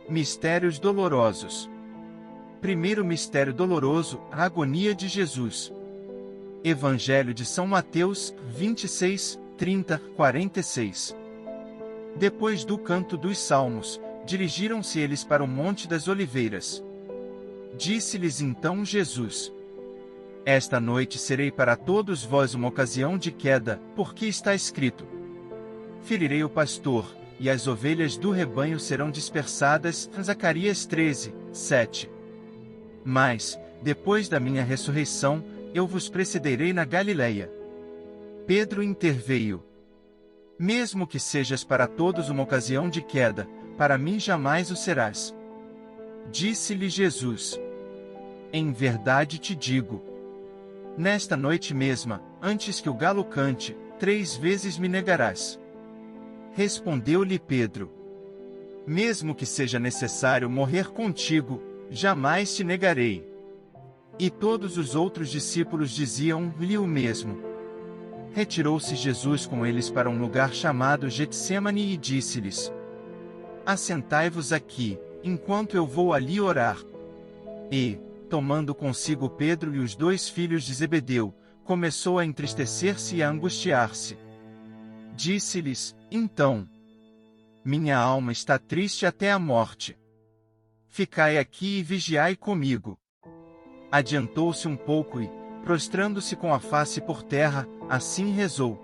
Mistérios dolorosos. Primeiro mistério doloroso, a agonia de Jesus. Evangelho de São Mateus, 26, 30, 46. Depois do canto dos salmos, dirigiram-se eles para o Monte das Oliveiras. Disse-lhes então Jesus: Esta noite serei para todos vós uma ocasião de queda, porque está escrito: Ferirei o pastor, e as ovelhas do rebanho serão dispersadas. Zacarias 13, 7. Mas, depois da minha ressurreição, eu vos precederei na Galileia. Pedro interveio: Mesmo que sejas para todos uma ocasião de queda, para mim jamais o serás. Disse-lhe Jesus: Em verdade te digo, nesta noite mesma, antes que o galo cante, 3 vezes me negarás. Respondeu-lhe Pedro: Mesmo que seja necessário morrer contigo, jamais te negarei. E todos os outros discípulos diziam-lhe o mesmo. Retirou-se Jesus com eles para um lugar chamado Getsêmani e disse-lhes: Assentai-vos aqui, enquanto eu vou ali orar. E, tomando consigo Pedro e os 2 filhos de Zebedeu, começou a entristecer-se e a angustiar-se. Disse-lhes, então: Minha alma está triste até a morte. Ficai aqui e vigiai comigo. Adiantou-se um pouco e, prostrando-se com a face por terra, assim rezou: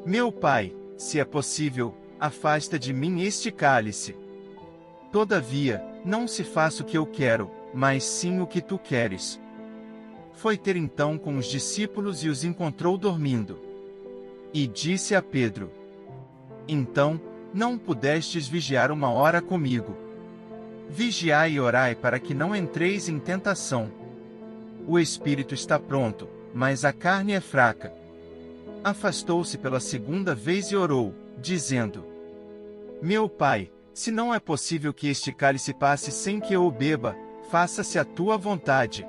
Meu Pai, se é possível, afasta de mim este cálice. Todavia, não se faça o que eu quero, mas sim o que tu queres. Foi ter então com os discípulos e os encontrou dormindo. E disse a Pedro: Então, não pudestes vigiar 1 hora comigo? Vigiai e orai para que não entreis em tentação. O espírito está pronto, mas a carne é fraca. Afastou-se pela 2ª vez e orou, dizendo: Meu Pai, se não é possível que este cálice passe sem que eu o beba, faça-se a tua vontade.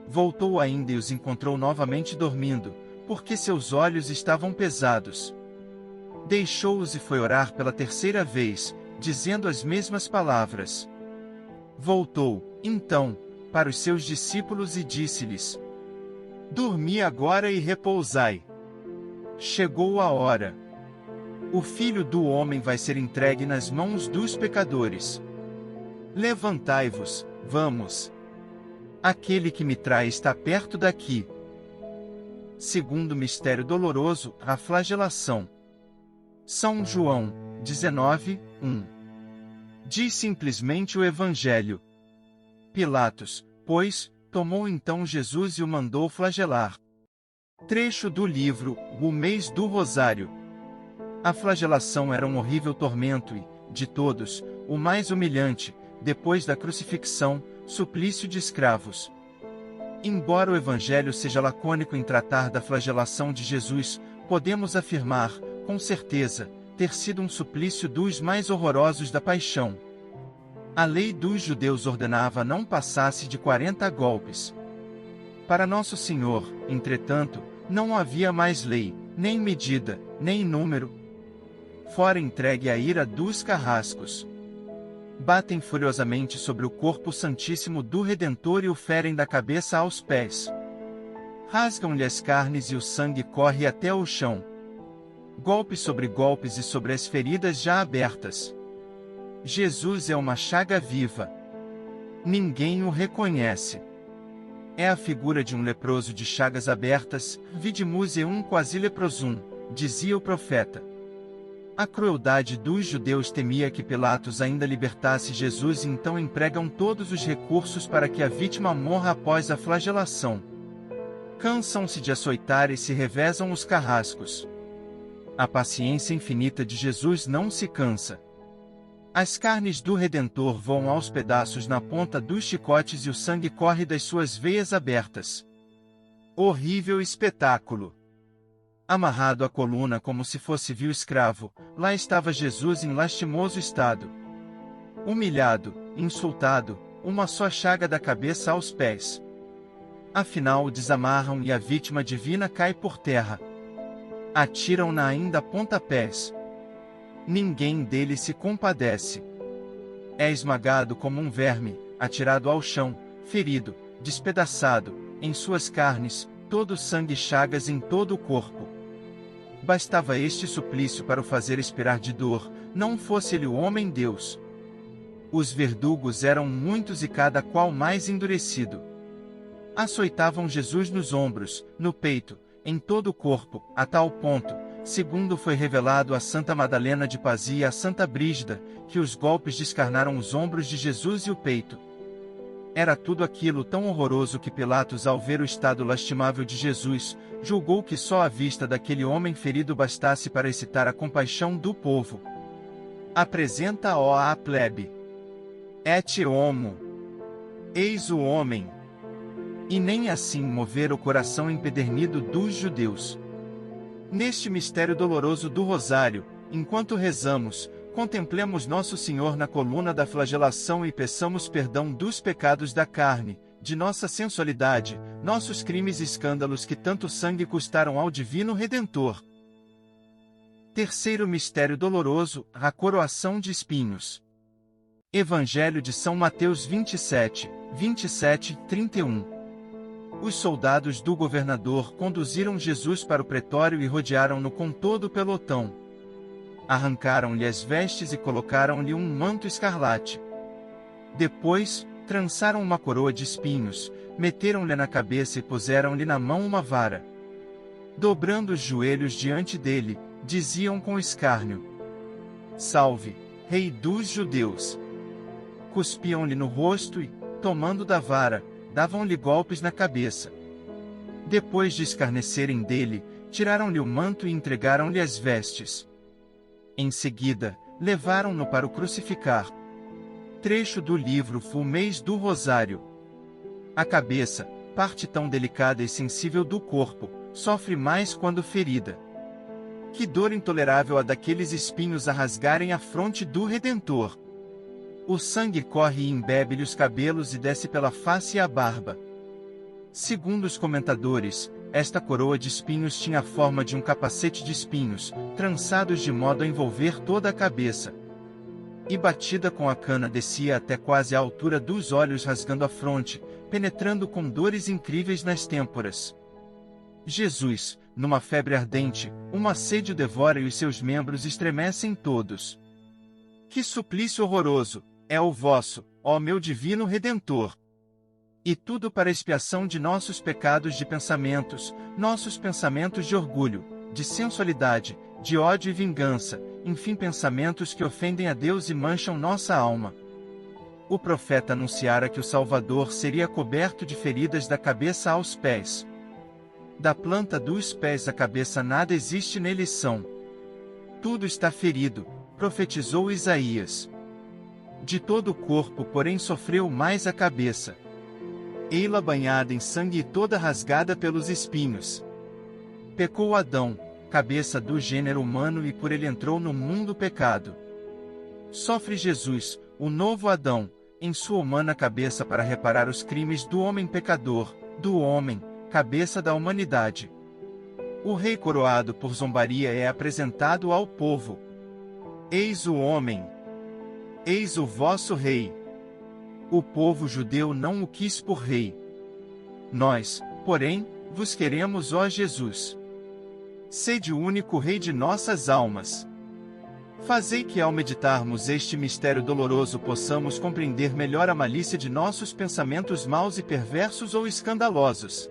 Voltou ainda e os encontrou novamente dormindo, porque seus olhos estavam pesados. Deixou-os e foi orar pela 3ª vez, dizendo as mesmas palavras. Voltou, então, para os seus discípulos e disse-lhes: Dormi agora e repousai. Chegou a hora. O Filho do Homem vai ser entregue nas mãos dos pecadores. Levantai-vos, vamos. Aquele que me trai está perto daqui. Segundo mistério doloroso, a flagelação. São João, 19, 1. Diz simplesmente o Evangelho. Pilatos, pois, tomou então Jesus e o mandou flagelar. Trecho do livro, O Mês do Rosário. A flagelação era um horrível tormento e, de todos, o mais humilhante, depois da crucifixão, suplício de escravos. Embora o Evangelho seja lacônico em tratar da flagelação de Jesus, podemos afirmar, com certeza, ter sido um suplício dos mais horrorosos da paixão. A lei dos judeus ordenava não passasse de 40 golpes. Para Nosso Senhor, entretanto, não havia mais lei, nem medida, nem número. Fora entregue à ira dos carrascos. Batem furiosamente sobre o corpo santíssimo do Redentor e o ferem da cabeça aos pés. Rasgam-lhe as carnes e o sangue corre até o chão. Golpes sobre golpes e sobre as feridas já abertas. Jesus é uma chaga viva. Ninguém o reconhece. É a figura de um leproso de chagas abertas, vidimus eum quasi leprosum, dizia o profeta. A crueldade dos judeus temia que Pilatos ainda libertasse Jesus e então empregam todos os recursos para que a vítima morra após a flagelação. Cansam-se de açoitar e se revezam os carrascos. A paciência infinita de Jesus não se cansa. As carnes do Redentor voam aos pedaços na ponta dos chicotes e o sangue corre das suas veias abertas. Horrível espetáculo! Amarrado à coluna como se fosse vil escravo, lá estava Jesus em lastimoso estado. Humilhado, insultado, uma só chaga da cabeça aos pés. Afinal o desamarram e a vítima divina cai por terra. Atiram-na ainda a pontapés. Ninguém dele se compadece. É esmagado como um verme, atirado ao chão, ferido, despedaçado, em suas carnes, todo sangue e chagas em todo o corpo. Bastava este suplício para o fazer expirar de dor, não fosse ele o homem-deus. Os verdugos eram muitos e cada qual mais endurecido. Açoitavam Jesus nos ombros, no peito, em todo o corpo, a tal ponto, segundo foi revelado a Santa Madalena de Pazzi e a Santa Brígida, que os golpes descarnaram os ombros de Jesus e o peito. Era tudo aquilo tão horroroso que Pilatos, ao ver o estado lastimável de Jesus, julgou que só a vista daquele homem ferido bastasse para excitar a compaixão do povo. Apresenta-o à plebe. Et homo. Eis o homem. E nem assim mover o coração empedernido dos judeus. Neste mistério doloroso do Rosário, enquanto rezamos, contemplemos Nosso Senhor na coluna da flagelação e peçamos perdão dos pecados da carne, de nossa sensualidade, nossos crimes e escândalos que tanto sangue custaram ao Divino Redentor. Terceiro mistério doloroso, a coroação de espinhos. Evangelho de São Mateus 27, 31. Os soldados do governador conduziram Jesus para o pretório e rodearam-no com todo o pelotão. Arrancaram-lhe as vestes e colocaram-lhe um manto escarlate. Depois, trançaram uma coroa de espinhos, meteram-lhe na cabeça e puseram-lhe na mão uma vara. Dobrando os joelhos diante dele, diziam com escárnio: Salve, Rei dos Judeus! Cuspiam-lhe no rosto e, tomando da vara, davam-lhe golpes na cabeça. Depois de escarnecerem dele, tiraram-lhe o manto e entregaram-lhe as vestes. Em seguida, levaram-no para o crucificar. Trecho do livro Fulmês do Rosário. A cabeça, parte tão delicada e sensível do corpo, sofre mais quando ferida. Que dor intolerável a daqueles espinhos a rasgarem a fronte do Redentor! O sangue corre e embebe-lhe os cabelos e desce pela face e a barba. Segundo os comentadores, esta coroa de espinhos tinha a forma de um capacete de espinhos, trançados de modo a envolver toda a cabeça. E batida com a cana descia até quase à altura dos olhos, rasgando a fronte, penetrando com dores incríveis nas têmporas. Jesus, numa febre ardente, uma sede o devora e os seus membros estremecem todos. Que suplício horroroso é o vosso, ó meu divino Redentor! E tudo para expiação de nossos pecados de pensamentos, nossos pensamentos de orgulho, de sensualidade, de ódio e vingança, enfim pensamentos que ofendem a Deus e mancham nossa alma. O profeta anunciara que o Salvador seria coberto de feridas da cabeça aos pés. Da planta dos pés à cabeça nada existe nele são. Tudo está ferido, profetizou Isaías. De todo o corpo, porém, sofreu mais a cabeça. Ei-la banhada em sangue e toda rasgada pelos espinhos. Pecou Adão, cabeça do gênero humano, e por ele entrou no mundo o pecado. Sofre Jesus, o novo Adão, em sua humana cabeça para reparar os crimes do homem pecador, do homem, cabeça da humanidade. O rei coroado por zombaria é apresentado ao povo. Eis o homem. Eis o vosso rei. O povo judeu não o quis por rei. Nós, porém, vos queremos, ó Jesus. Sede o único rei de nossas almas. Fazei que ao meditarmos este mistério doloroso possamos compreender melhor a malícia de nossos pensamentos maus e perversos ou escandalosos.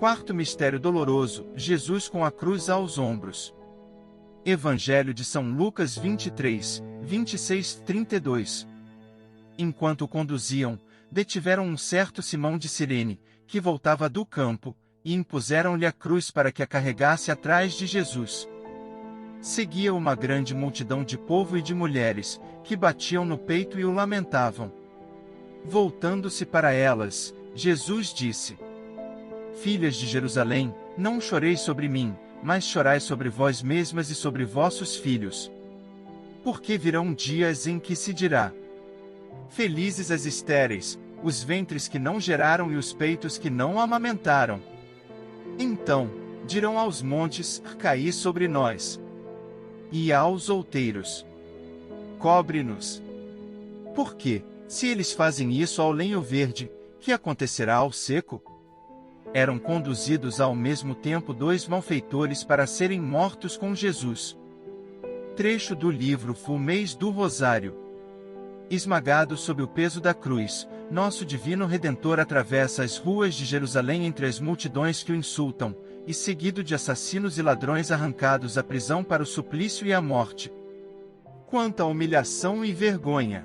Quarto mistério doloroso, Jesus com a cruz aos ombros. Evangelho de São Lucas 23, 26-32. Enquanto o conduziam, detiveram um certo Simão de Cirene, que voltava do campo, e impuseram-lhe a cruz para que a carregasse atrás de Jesus. Seguia uma grande multidão de povo e de mulheres, que batiam no peito e o lamentavam. Voltando-se para elas, Jesus disse: Filhas de Jerusalém, não choreis sobre mim, mas chorai sobre vós mesmas e sobre vossos filhos. Porque virão dias em que se dirá: Felizes as estéreis, os ventres que não geraram e os peitos que não amamentaram. Então, dirão aos montes: caí sobre nós. E aos outeiros: cobre-nos. Porque, se eles fazem isso ao lenho verde, que acontecerá ao seco? Eram conduzidos ao mesmo tempo 2 malfeitores para serem mortos com Jesus. Trecho do livro Fumeis do Rosário. Esmagado sob o peso da cruz, nosso divino Redentor atravessa as ruas de Jerusalém entre as multidões que o insultam, e seguido de assassinos e ladrões arrancados à prisão para o suplício e a morte. Quanta humilhação e vergonha!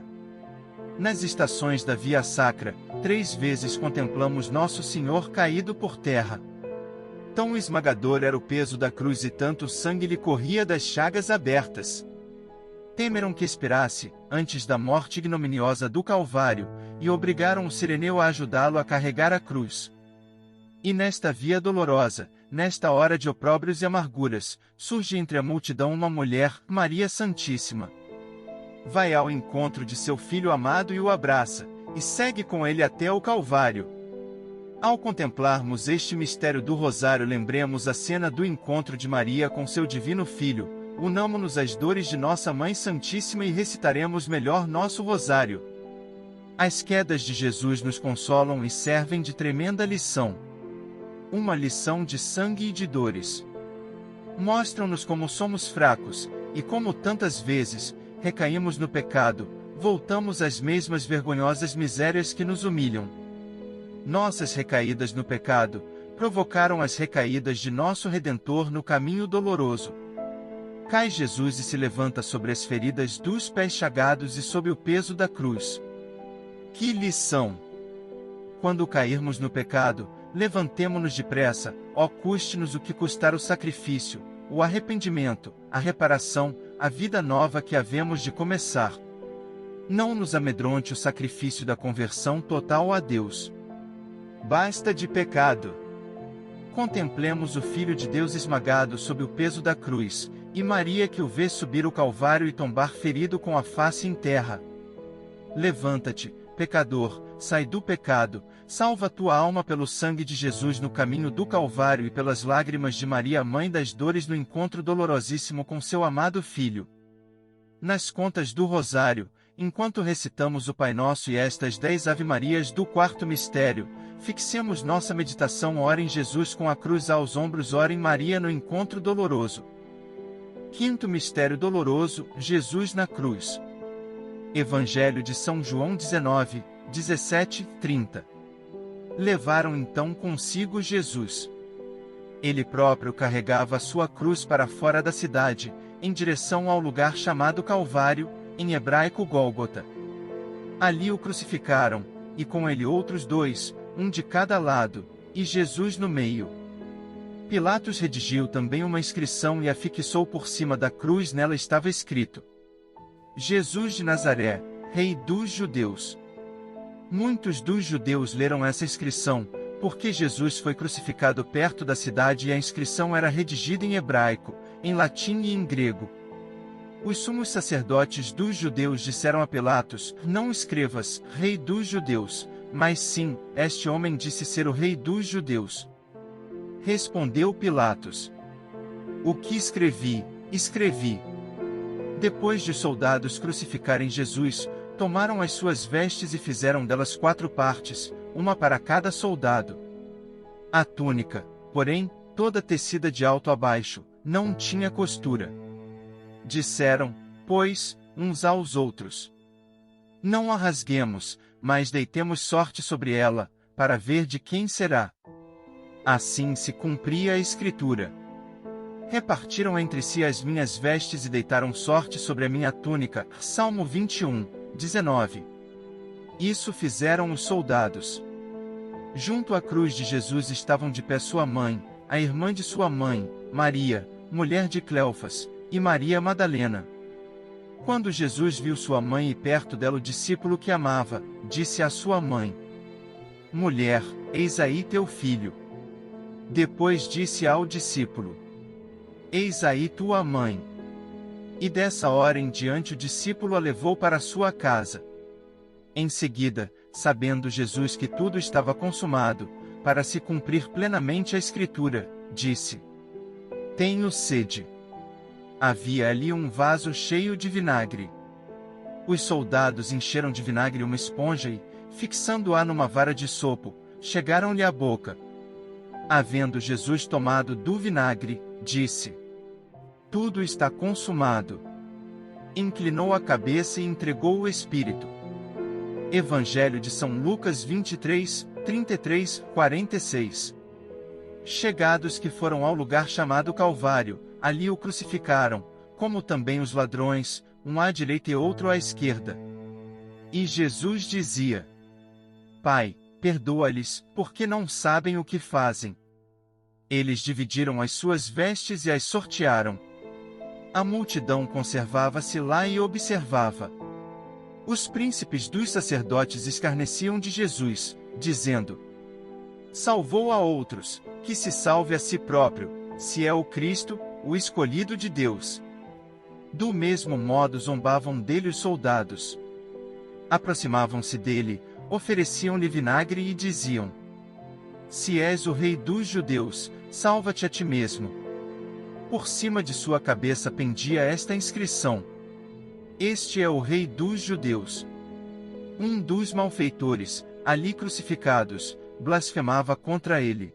Nas estações da Via Sacra, 3 vezes contemplamos Nosso Senhor caído por terra. Tão esmagador era o peso da cruz e tanto sangue lhe corria das chagas abertas. Temeram que expirasse, antes da morte ignominiosa do Calvário, e obrigaram o sireneu a ajudá-lo a carregar a cruz. E nesta via dolorosa, nesta hora de opróbrios e amarguras, surge entre a multidão uma mulher, Maria Santíssima. Vai ao encontro de seu filho amado e o abraça, e segue com ele até o Calvário. Ao contemplarmos este mistério do Rosário, lembremos a cena do encontro de Maria com seu divino Filho, unamo-nos às dores de nossa Mãe Santíssima e recitaremos melhor nosso Rosário. As quedas de Jesus nos consolam e servem de tremenda lição. Uma lição de sangue e de dores. Mostram-nos como somos fracos, e como tantas vezes, recaímos no pecado, voltamos às mesmas vergonhosas misérias que nos humilham. Nossas recaídas no pecado, provocaram as recaídas de nosso Redentor no caminho doloroso. Cai Jesus e se levanta sobre as feridas dos pés chagados e sob o peso da cruz. Que lição! Quando cairmos no pecado, levantemo-nos depressa, ó custe-nos o que custar o sacrifício, o arrependimento, a reparação, a vida nova que havemos de começar. Não nos amedronte o sacrifício da conversão total a Deus. Basta de pecado. Contemplemos o Filho de Deus esmagado sob o peso da cruz, e Maria que o vê subir o Calvário e tombar ferido com a face em terra. Levanta-te, pecador, sai do pecado, salva tua alma pelo sangue de Jesus no caminho do Calvário e pelas lágrimas de Maria, Mãe das Dores, no encontro dolorosíssimo com seu amado Filho. Nas contas do Rosário, enquanto recitamos o Pai Nosso e estas 10 Ave-Marias do 4º mistério, fixemos nossa meditação. Ora em Jesus com a cruz aos ombros, ora em Maria no encontro doloroso. 5º mistério doloroso, Jesus na cruz. Evangelho de São João 19, 17, 30. Levaram então consigo Jesus. Ele próprio carregava a sua cruz para fora da cidade, em direção ao lugar chamado Calvário, em hebraico Gólgota. Ali o crucificaram, e com ele outros 2, um de cada lado, e Jesus no meio. Pilatos redigiu também uma inscrição e a fixou por cima da cruz. Nela estava escrito: Jesus de Nazaré, Rei dos Judeus. Muitos dos judeus leram essa inscrição, porque Jesus foi crucificado perto da cidade e a inscrição era redigida em hebraico, em latim e em grego. Os sumos sacerdotes dos judeus disseram a Pilatos: não escrevas, Rei dos Judeus, mas sim, este homem disse ser o Rei dos Judeus. Respondeu Pilatos: o que escrevi, escrevi. Depois de soldados crucificarem Jesus, tomaram as suas vestes e fizeram delas 4 partes, uma para cada soldado. A túnica, porém, toda tecida de alto a baixo, não tinha costura. Disseram, pois, uns aos outros: não a rasguemos, mas deitemos sorte sobre ela, para ver de quem será. Assim se cumpria a Escritura. Repartiram entre si as minhas vestes e deitaram sorte sobre a minha túnica. Salmo 21, 19. Isso fizeram os soldados. Junto à cruz de Jesus estavam de pé sua mãe, a irmã de sua mãe, Maria, mulher de Cleofas, e Maria Madalena. Quando Jesus viu sua mãe e perto dela o discípulo que amava, disse à sua mãe: mulher, eis aí teu filho. Depois disse ao discípulo: eis aí tua mãe. E dessa hora em diante o discípulo a levou para sua casa. Em seguida, sabendo Jesus que tudo estava consumado, para se cumprir plenamente a Escritura, disse: tenho sede. Havia ali um vaso cheio de vinagre. Os soldados encheram de vinagre uma esponja e, fixando-a numa vara de sopo, chegaram-lhe à boca. Havendo Jesus tomado do vinagre, disse: Tudo está consumado. Inclinou a cabeça e entregou o Espírito. Evangelho de São Lucas 23, 33, 46. Chegados que foram ao lugar chamado Calvário, ali o crucificaram, como também os ladrões, um à direita e outro à esquerda. E Jesus dizia: Pai, perdoa-lhes, porque não sabem o que fazem. Eles dividiram as suas vestes e as sortearam. A multidão conservava-se lá e observava. Os príncipes dos sacerdotes escarneciam de Jesus, dizendo: Salvou a outros, que se salve a si próprio, se é o Cristo, o escolhido de Deus. Do mesmo modo zombavam dele os soldados. Aproximavam-se dele, ofereciam-lhe vinagre e diziam: Se és o rei dos judeus, salva-te a ti mesmo. Por cima de sua cabeça pendia esta inscrição: Este é o rei dos judeus. Um dos malfeitores, ali crucificados, blasfemava contra ele: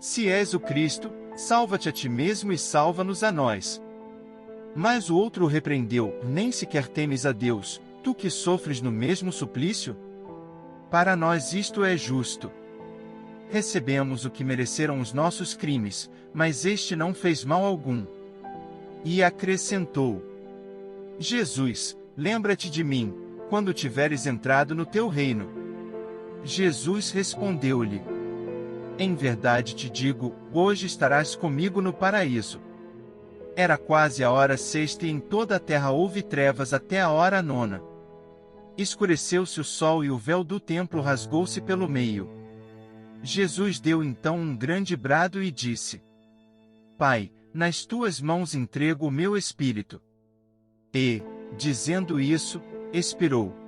Se és o Cristo, salva-te a ti mesmo e salva-nos a nós. Mas o outro o repreendeu: Nem sequer temes a Deus, tu que sofres no mesmo suplício? Para nós isto é justo. Recebemos o que mereceram os nossos crimes, mas este não fez mal algum. E acrescentou: Jesus, lembra-te de mim, quando tiveres entrado no teu reino. Jesus respondeu-lhe: Em verdade te digo, hoje estarás comigo no paraíso. Era quase a hora sexta e em toda a terra houve trevas até a hora nona. Escureceu-se o sol e o véu do templo rasgou-se pelo meio. Jesus deu então um grande brado e disse: Pai, nas tuas mãos entrego o meu espírito. E, dizendo isso, expirou.